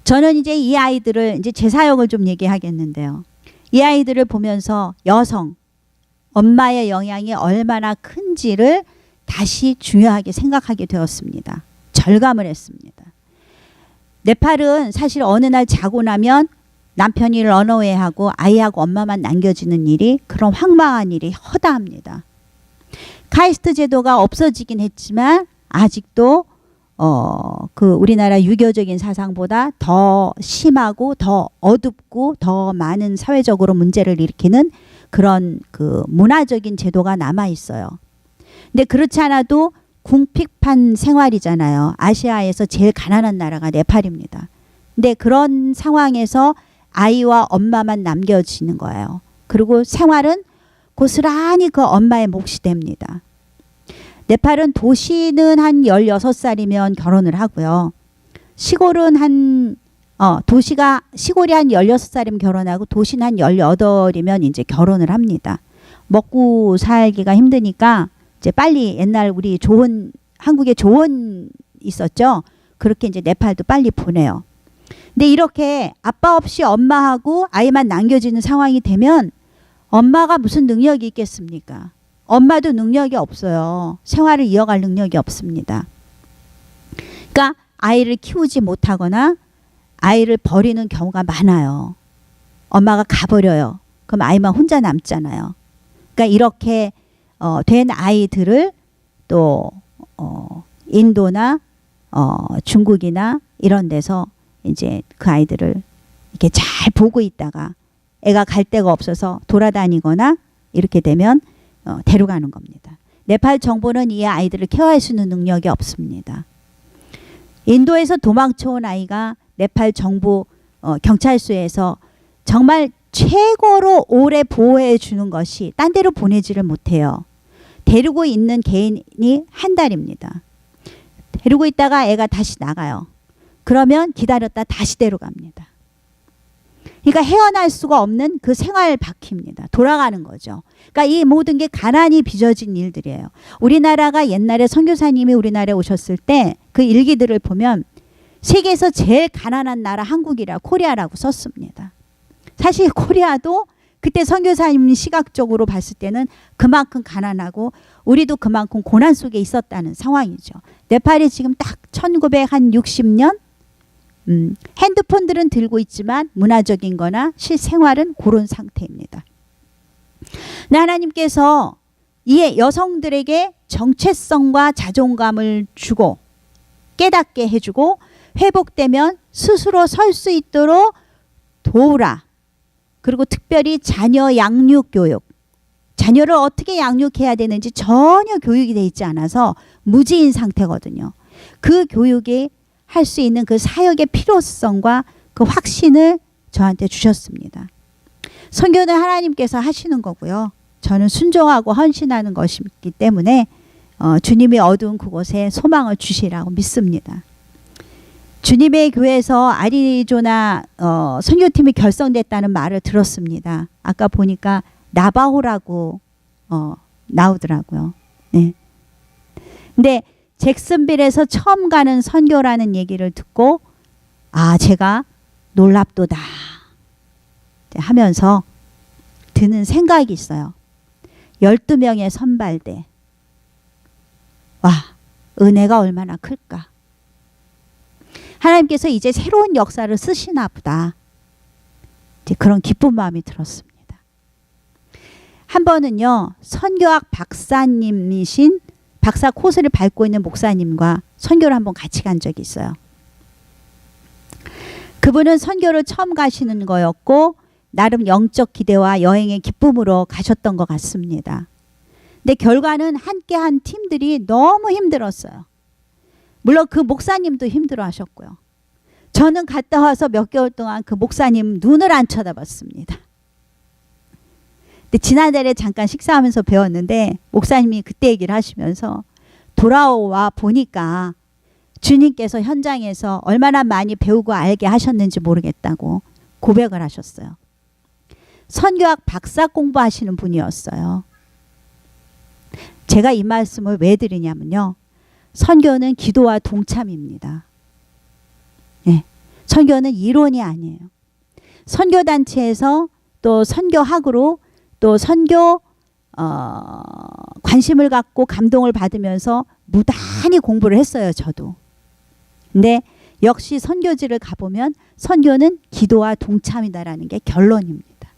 저는 이제 이 아이들을 이제 제 사역을 좀 얘기하겠는데요. 이 아이들을 보면서 여성, 엄마의 영향이 얼마나 큰지를 다시 중요하게 생각하게 되었습니다. 절감을 했습니다. 네팔은 사실 어느 날 자고 나면 남편이 런어웨이하고 아이하고 엄마만 남겨지는 일이, 그런 황망한 일이 허다합니다. 카이스트 제도가 없어지긴 했지만 아직도 그 우리나라 유교적인 사상보다 더 심하고 더 어둡고 더 많은 사회적으로 문제를 일으키는 그런 그 문화적인 제도가 남아 있어요. 근데 그렇지 않아도 궁핍한 생활이잖아요. 아시아에서 제일 가난한 나라가 네팔입니다. 근데 그런 상황에서 아이와 엄마만 남겨지는 거예요. 그리고 생활은 고스란히 그 엄마의 몫이 됩니다. 네팔은 도시는 한 16살이면 결혼을 하고요. 시골은 시골이 한 16살이면 결혼하고 도시는 한 18이면 이제 결혼을 합니다. 먹고 살기가 힘드니까 이제 빨리, 옛날 우리 한국에 조원 있었죠. 그렇게 이제 네팔도 빨리 보내요. 근데 이렇게 아빠 없이 엄마하고 아이만 남겨지는 상황이 되면 엄마가 무슨 능력이 있겠습니까? 엄마도 능력이 없어요. 생활을 이어갈 능력이 없습니다. 그러니까 아이를 키우지 못하거나 아이를 버리는 경우가 많아요. 엄마가 가버려요. 그럼 아이만 혼자 남잖아요. 그러니까 이렇게 된 아이들을 또 인도나 중국이나 이런 데서 이제 그 아이들을 이렇게 잘 보고 있다가 애가 갈 데가 없어서 돌아다니거나 이렇게 되면 데려가는 겁니다. 네팔 정부는 이 아이들을 케어할 수 있는 능력이 없습니다. 인도에서 도망쳐온 아이가 네팔 정부 경찰서에서 정말 최고로 오래 보호해 주는 것이, 딴 데로 보내지를 못해요. 데리고 있는 개인이 한 달입니다. 데리고 있다가 애가 다시 나가요. 그러면 기다렸다 다시 데려갑니다. 그러니까 헤어날 수가 없는 그 생활 바퀴입니다. 돌아가는 거죠. 그러니까 이 모든 게 가난이 빚어진 일들이에요. 우리나라가 옛날에 선교사님이 우리나라에 오셨을 때 그 일기들을 보면 세계에서 제일 가난한 나라 한국이라, 코리아라고 썼습니다. 사실 코리아도 그때 선교사님 시각적으로 봤을 때는 그만큼 가난하고 우리도 그만큼 고난 속에 있었다는 상황이죠. 네팔이 지금 딱 1960년 핸드폰들은 들고 있지만 문화적인 거나 실생활은 그런 상태입니다. 하나님께서 이 여성들에게 정체성과 자존감을 주고 깨닫게 해주고 회복되면 스스로 설 수 있도록 도우라. 그리고 특별히 자녀 양육 교육, 자녀를 어떻게 양육해야 되는지 전혀 교육이 돼 있지 않아서 무지인 상태거든요. 그 교육이 할 수 있는 그 사역의 필요성과 그 확신을 저한테 주셨습니다. 선교는 하나님께서 하시는 거고요. 저는 순종하고 헌신하는 것이기 때문에 주님이 어두운 그곳에 소망을 주시라고 믿습니다. 주님의 교회에서 아리조나 선교팀이 결성됐다는 말을 들었습니다. 아까 보니까 나바호라고 나오더라고요. 네. 근데 잭슨빌에서 처음 가는 선교라는 얘기를 듣고 제가 놀랍도다 하면서 드는 생각이 있어요. 12명의 선발대. 와, 은혜가 얼마나 클까. 하나님께서 이제 새로운 역사를 쓰시나 보다. 이제 그런 기쁜 마음이 들었습니다. 한 번은요, 선교학 박사님이신 박사 코스를 밟고 있는 목사님과 선교를 한번 같이 간 적이 있어요. 그분은 선교를 처음 가시는 거였고 나름 영적 기대와 여행의 기쁨으로 가셨던 것 같습니다. 근데 결과는 함께한 팀들이 너무 힘들었어요. 물론 그 목사님도 힘들어 하셨고요. 저는 갔다 와서 몇 개월 동안 그 목사님 눈을 안 쳐다봤습니다. 근데 지난달에 잠깐 식사하면서 배웠는데 목사님이 그때 얘기를 하시면서 돌아와 보니까 주님께서 현장에서 얼마나 많이 배우고 알게 하셨는지 모르겠다고 고백을 하셨어요. 선교학 박사 공부하시는 분이었어요. 제가 이 말씀을 왜 드리냐면요. 선교는 기도와 동참입니다. 네. 선교는 이론이 아니에요. 선교단체에서 또 선교학으로 또 선교 관심을 갖고 감동을 받으면서 무단히 공부를 했어요. 저도. 근데 역시 선교지를 가보면 선교는 기도와 동참이다라는 게 결론입니다.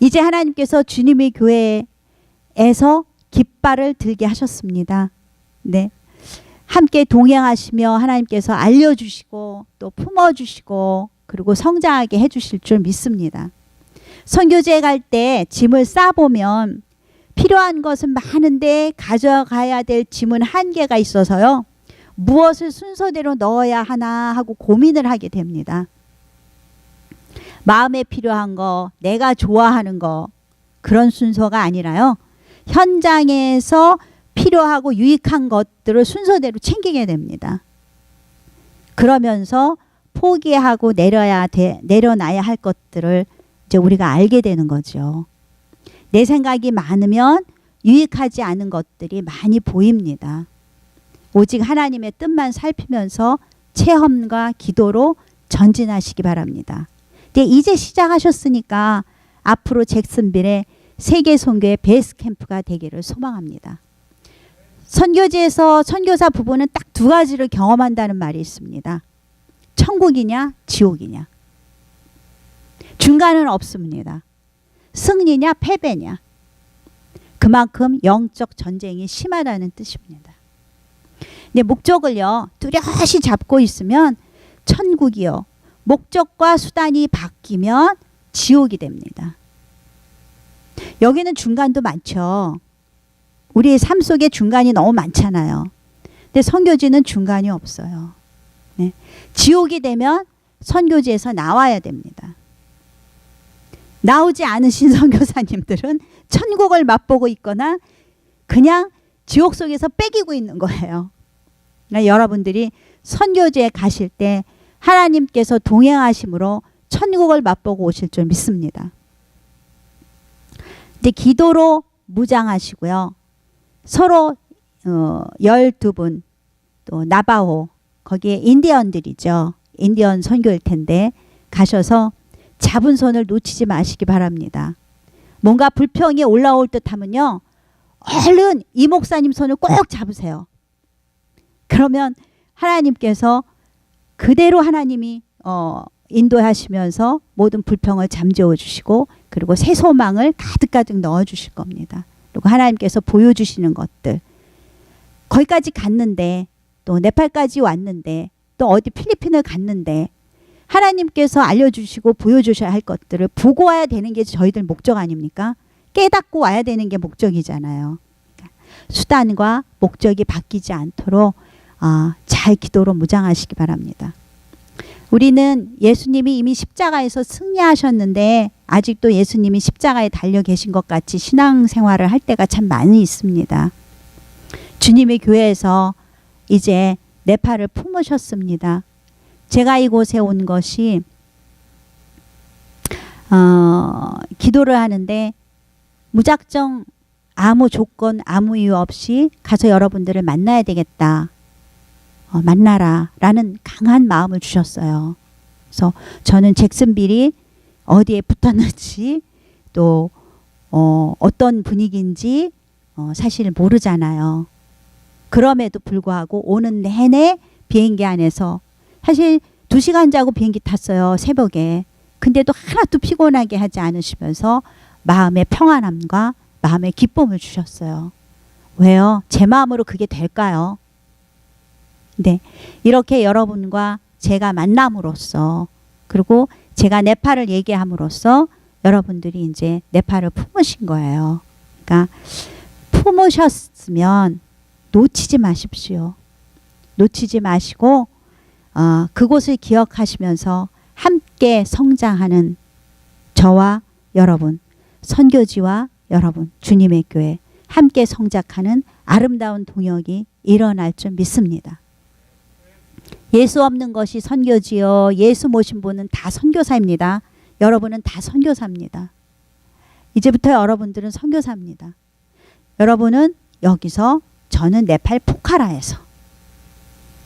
이제 하나님께서 주님의 교회에서 깃발을 들게 하셨습니다. 네. 함께 동행하시며 하나님께서 알려주시고 또 품어주시고 그리고 성장하게 해주실 줄 믿습니다. 선교지에 갈 때 짐을 싸보면 필요한 것은 많은데 가져가야 될 짐은 한계가 있어서요. 무엇을 순서대로 넣어야 하나 하고 고민을 하게 됩니다. 마음에 필요한 거, 내가 좋아하는 거 그런 순서가 아니라요. 현장에서 필요하고 유익한 것들을 순서대로 챙기게 됩니다. 그러면서 포기하고 내려놔야 할 것들을 이제 우리가 알게 되는 거죠. 내 생각이 많으면 유익하지 않은 것들이 많이 보입니다. 오직 하나님의 뜻만 살피면서 체험과 기도로 전진하시기 바랍니다. 근데 이제 시작하셨으니까 앞으로 잭슨빌의 세계 선교의 베이스 캠프가 되기를 소망합니다. 선교지에서 선교사 부부는 딱 두 가지를 경험한다는 말이 있습니다. 천국이냐 지옥이냐. 중간은 없습니다. 승리냐 패배냐. 그만큼 영적 전쟁이 심하다는 뜻입니다. 근데 목적을요 뚜렷이 잡고 있으면 천국이요. 목적과 수단이 바뀌면 지옥이 됩니다. 여기는 중간도 많죠. 우리의 삶 속에 중간이 너무 많잖아요. 근데 선교지는 중간이 없어요. 네. 지옥이 되면 선교지에서 나와야 됩니다. 나오지 않으신 선교사님들은 천국을 맛보고 있거나 그냥 지옥 속에서 빼기고 있는 거예요. 그러니까 여러분들이 선교지에 가실 때 하나님께서 동행하심으로 천국을 맛보고 오실 줄 믿습니다. 근데 기도로 무장하시고요. 서로 12분 또 나바호 거기에 인디언들이죠. 인디언 선교일 텐데 가셔서 잡은 손을 놓치지 마시기 바랍니다. 뭔가 불평이 올라올 듯 하면요. 얼른 이 목사님 손을 꼭 잡으세요. 그러면 하나님께서 그대로 하나님이 인도하시면서 모든 불평을 잠재워 주시고 그리고 새 소망을 가득가득 넣어 주실 겁니다. 그리고 하나님께서 보여주시는 것들 거기까지 갔는데 또 네팔까지 왔는데 또 어디 필리핀을 갔는데 하나님께서 알려주시고 보여주셔야 할 것들을 보고 와야 되는 게 저희들 목적 아닙니까? 깨닫고 와야 되는 게 목적이잖아요. 그러니까 수단과 목적이 바뀌지 않도록 잘 기도로 무장하시기 바랍니다. 우리는 예수님이 이미 십자가에서 승리하셨는데 아직도 예수님이 십자가에 달려 계신 것 같이 신앙생활을 할 때가 참 많이 있습니다. 주님의 교회에서 이제 네팔을 품으셨습니다. 제가 이곳에 온 것이 기도를 하는데 무작정 아무 조건 아무 이유 없이 가서 여러분들을 만나야 되겠다. 만나라 라는 강한 마음을 주셨어요. 그래서 저는 잭슨빌이 어디에 붙었는지 또 어떤 분위기인지 사실 모르잖아요. 그럼에도 불구하고 오는 내내 비행기 안에서 사실 2시간 자고 비행기 탔어요. 새벽에. 근데도 하나도 피곤하게 하지 않으시면서 마음의 평안함과 마음의 기쁨을 주셨어요. 왜요? 제 마음으로 그게 될까요? 네, 이렇게 여러분과 제가 만남으로써 그리고 제가 네팔을 얘기함으로써 여러분들이 이제 네팔을 품으신 거예요. 그러니까 품으셨으면 놓치지 마십시오. 놓치지 마시고 그곳을 기억하시면서 함께 성장하는 저와 여러분, 선교지와 여러분, 주님의 교회 함께 성장하는 아름다운 동역이 일어날 줄 믿습니다. 예수 없는 것이 선교지요. 예수 모신 분은 다 선교사입니다. 여러분은 다 선교사입니다. 이제부터 여러분들은 선교사입니다. 여러분은 여기서 저는 네팔 포카라에서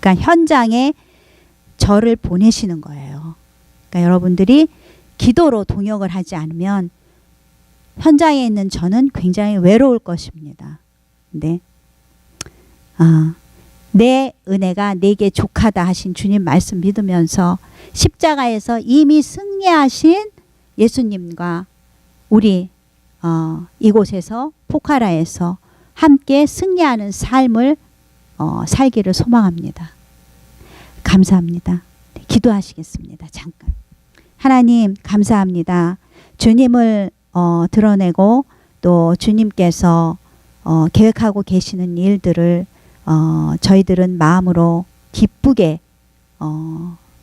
그러니까 현장에 저를 보내시는 거예요. 그러니까 여러분들이 기도로 동역을 하지 않으면 현장에 있는 저는 굉장히 외로울 것입니다. 근데 내 은혜가 내게 족하다 하신 주님 말씀 믿으면서 십자가에서 이미 승리하신 예수님과 우리 이곳에서 포카라에서 함께 승리하는 삶을 살기를 소망합니다. 감사합니다. 네, 기도하시겠습니다. 잠깐. 하나님 감사합니다. 주님을 드러내고 또 주님께서 계획하고 계시는 일들을 저희들은 마음으로 기쁘게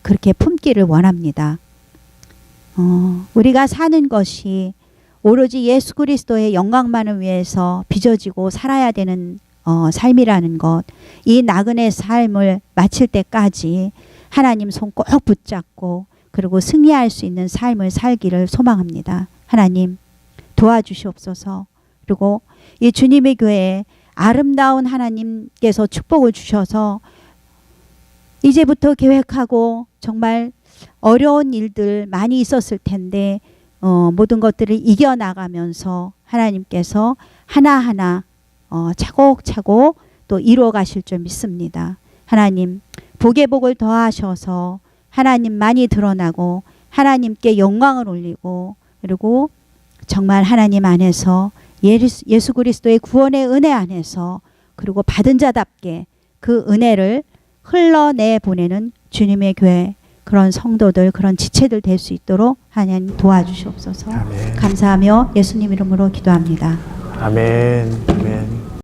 그렇게 품기를 원합니다. 우리가 사는 것이 오로지 예수 그리스도의 영광만을 위해서 빚어지고 살아야 되는 삶이라는 것, 이 나그네 삶을 마칠 때까지 하나님 손 꼭 붙잡고 그리고 승리할 수 있는 삶을 살기를 소망합니다. 하나님 도와주시옵소서. 그리고 이 주님의 교회에 아름다운 하나님께서 축복을 주셔서 이제부터 계획하고 정말 어려운 일들 많이 있었을 텐데 모든 것들을 이겨나가면서 하나님께서 하나하나 차곡차곡 또 이루어 가실 줄 믿습니다. 하나님 복의 복을 더하셔서 하나님만이 드러나고 하나님께 영광을 올리고 그리고 정말 하나님 안에서 예수 그리스도의 구원의 은혜 안에서 그리고 받은 자답게 그 은혜를 흘러내 보내는 주님의 교회 그런 성도들 그런 지체들 될 수 있도록 하나님 도와주시옵소서. 아멘. 감사하며 예수님 이름으로 기도합니다. 아멘.